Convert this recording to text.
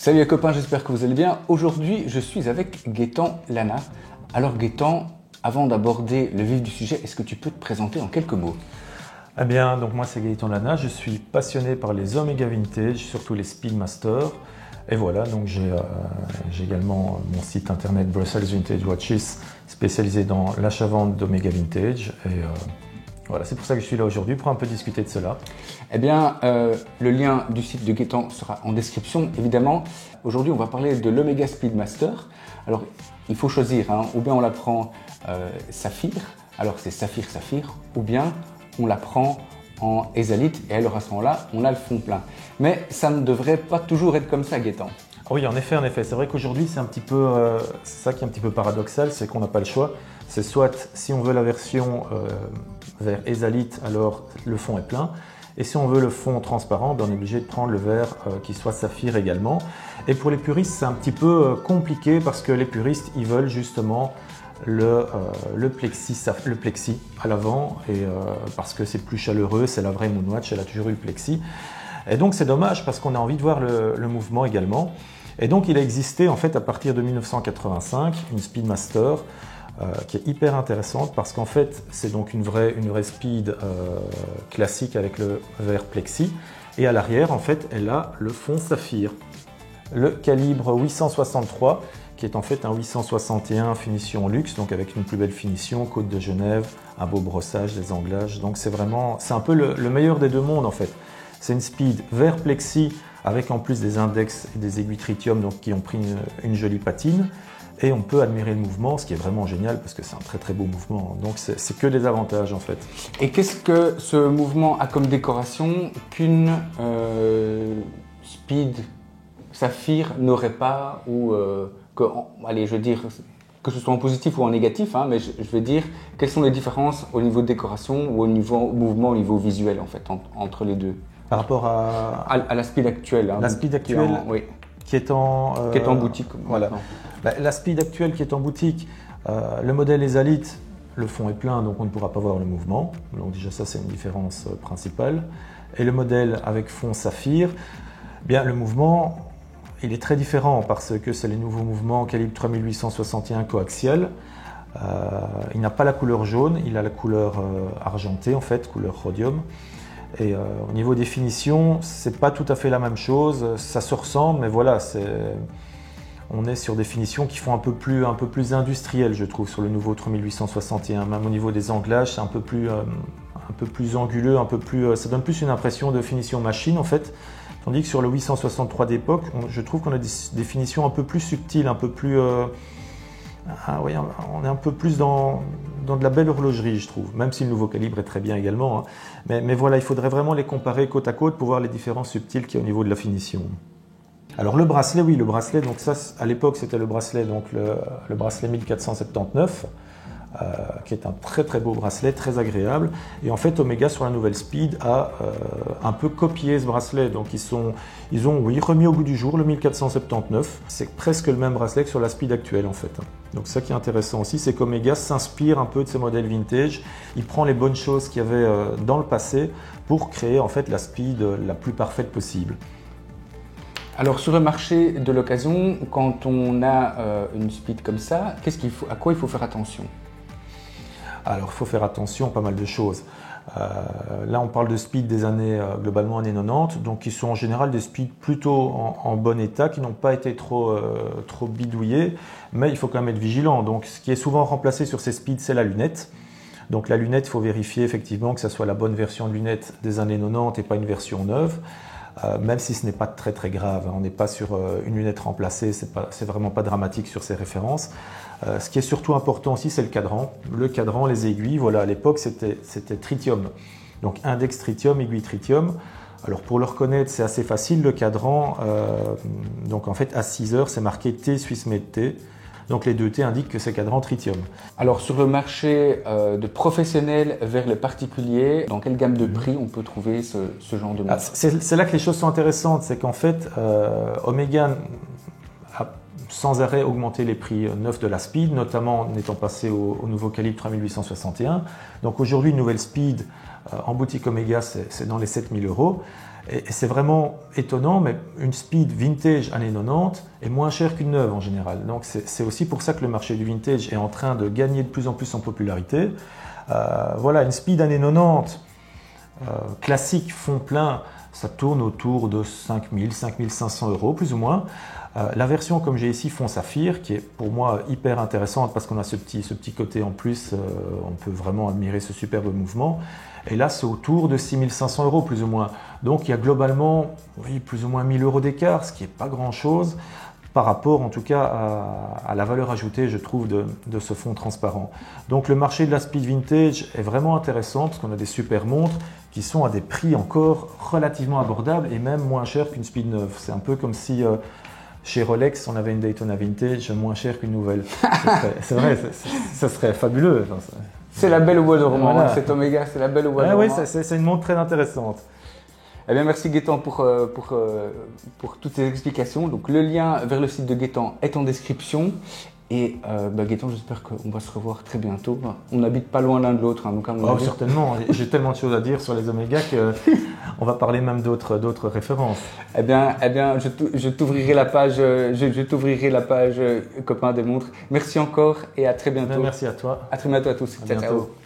Salut les copains, j'espère que vous allez bien. Aujourd'hui, je suis avec Gaëtan Lana. Alors Gaëtan, avant d'aborder le vif du sujet, est-ce que tu peux te présenter en quelques mots? Eh bien, donc moi c'est Gaëtan Lana, je suis passionné par les Omega Vintage, surtout les Speedmaster. Et voilà, donc j'ai également mon site internet Brussels Vintage Watches, spécialisé dans l'achat-vente d'Omega Vintage. Et voilà, c'est pour ça que je suis là aujourd'hui, pour un peu discuter de cela. Eh bien, le lien du site de Gaëtan sera en description, évidemment. Aujourd'hui, on va parler de l'Omega Speedmaster. Alors, il faut choisir, hein, ou bien on la prend Saphir, alors c'est Saphir, ou bien on la prend en Ezalite, et alors à ce moment-là, on a le fond plein. Mais ça ne devrait pas toujours être comme ça, Gaëtan. Oui, en effet. C'est vrai qu'aujourd'hui, c'est un petit peu, c'est ça qui est un petit peu paradoxal, c'est qu'on n'a pas le choix. C'est soit, si on veut la version vers Ezalite, alors le fond est plein. Et si on veut le fond transparent, ben on est obligé de prendre le verre qui soit saphir également. Et pour les puristes, c'est un petit peu compliqué parce que les puristes, ils veulent justement le plexi à l'avant, et parce que c'est plus chaleureux, c'est la vraie Moonwatch, elle a toujours eu le plexi. Et donc c'est dommage parce qu'on a envie de voir le mouvement également. Et donc il a existé en fait à partir de 1985 une Speedmaster qui est hyper intéressante parce qu'en fait c'est donc une vraie speed classique avec le verre plexi, et à l'arrière en fait elle a le fond saphir. Le calibre 863 qui est en fait un 861 finition luxe, donc avec une plus belle finition, côte de Genève, un beau brossage, des anglages, donc c'est un peu le meilleur des deux mondes en fait. C'est une speed verre plexi avec en plus des index et des aiguilles tritium donc qui ont pris une jolie patine. Et on peut admirer le mouvement, ce qui est vraiment génial parce que c'est un très très beau mouvement. Donc c'est que des avantages en fait. Et qu'est-ce que ce mouvement a comme décoration qu'une Speed Saphir n'aurait pas, ou allez, je veux dire, que ce soit en positif ou en négatif, hein, mais je veux dire, quelles sont les différences au niveau de décoration ou au niveau mouvement, au niveau visuel en fait, entre les deux? Par rapport à la Speed actuelle. Hein, la Speed actuelle oui. qui est en boutique. Voilà. La Speed actuelle qui est en boutique, le modèle Ezalite, le fond est plein donc on ne pourra pas voir le mouvement. Donc déjà ça c'est une différence principale. Et le modèle avec fond saphir, bien le mouvement il est très différent parce que c'est les nouveaux mouvements calibre 3861 coaxial. Il n'a pas la couleur jaune, il a la couleur argentée en fait, couleur rhodium. Et au niveau des finitions, c'est pas tout à fait la même chose, ça se ressemble, mais voilà, on est sur des finitions qui font un peu plus industrielles, je trouve, sur le nouveau 3861. Même au niveau des anglages, c'est un peu plus anguleux, ça donne plus une impression de finition machine en fait. Tandis que sur le 863 d'époque, je trouve qu'on a des finitions un peu plus subtiles, un peu plus... oui, on est un peu plus dans de la belle horlogerie, je trouve, même si le nouveau calibre est très bien également. Hein. Mais voilà, il faudrait vraiment les comparer côte à côte pour voir les différences subtiles qu'il y a au niveau de la finition. Alors le bracelet, oui, le bracelet, donc ça, à l'époque, c'était le bracelet, donc le bracelet 1479, qui est un très très beau bracelet, très agréable. Et en fait, Omega sur la nouvelle Speed a un peu copié ce bracelet. Donc ils ont remis au goût du jour le 1479. C'est presque le même bracelet que sur la Speed actuelle en fait. Donc ça qui est intéressant aussi, c'est qu'Omega s'inspire un peu de ces modèles vintage. Il prend les bonnes choses qu'il y avait dans le passé pour créer en fait la Speed la plus parfaite possible. Alors sur le marché de l'occasion, quand on a une Speed comme ça, à quoi il faut faire attention? Alors il faut faire attention à pas mal de choses. Là on parle de speed des années, globalement années 90, donc qui sont en général des speeds plutôt en bon état, qui n'ont pas été trop bidouillés, mais il faut quand même être vigilant. Donc ce qui est souvent remplacé sur ces speeds, c'est la lunette. Donc la lunette, il faut vérifier effectivement que ça soit la bonne version de lunette des années 90 et pas une version neuve. Même si ce n'est pas très très grave, hein. On n'est pas sur une lunette remplacée, c'est vraiment pas dramatique sur ces références. Ce qui est surtout important aussi, c'est le cadran. Le cadran, les aiguilles, voilà, à l'époque c'était tritium. Donc index tritium, aiguille tritium. Alors pour le reconnaître, c'est assez facile, le cadran, donc en fait à 6 heures, c'est marqué T Swiss Made T. Donc les deux T indiquent que c'est cadran tritium. Alors sur le marché de professionnels vers les particuliers, dans quelle gamme de prix on peut trouver ce genre de montre? C'est là que les choses sont intéressantes, c'est qu'en fait Omega a sans arrêt augmenté les prix neufs de la Speed, notamment en étant passé au nouveau calibre 3861. Donc aujourd'hui une nouvelle Speed en boutique Omega c'est dans les 7000 €. Et c'est vraiment étonnant, mais une Speed vintage années 90 est moins chère qu'une neuve en général. Donc c'est aussi pour ça que le marché du vintage est en train de gagner de plus en plus en popularité. Voilà, une Speed années 90 classique fond plein, ça tourne autour de 5 000, 5 500 euros plus ou moins. La version comme j'ai ici fond saphir, qui est pour moi hyper intéressante parce qu'on a ce petit côté en plus, on peut vraiment admirer ce superbe mouvement. Et là, c'est autour de 6 500 euros plus ou moins. Donc, il y a globalement, oui, plus ou moins 1 000 euros d'écart, ce qui n'est pas grand-chose par rapport, en tout cas, à la valeur ajoutée, je trouve, de ce fond transparent. Donc, le marché de la Speed Vintage est vraiment intéressant parce qu'on a des super montres qui sont à des prix encore relativement abordables et même moins chers qu'une Speed neuve. C'est un peu comme si chez Rolex, on avait une Daytona Vintage moins chère qu'une nouvelle. C'est vrai, ça serait fabuleux. Enfin, c'est la belle au bois dormant, voilà. Cet Omega, c'est la belle au bois dormant. Oui, c'est une montre très intéressante. Eh bien, merci Gaëtan pour toutes ces explications. Donc, le lien vers le site de Gaëtan est en description. Et Gaëtan, j'espère qu'on va se revoir très bientôt. On n'habite pas loin l'un de l'autre, hein, donc à mon avis. Certainement, j'ai tellement de choses à dire sur les Omega qu'on va parler même d'autres références. Eh bien, je t'ouvrirai la page, copain des montres. Merci encore et à très bientôt. Merci à toi. À très bientôt à tous. À bientôt. Ciao.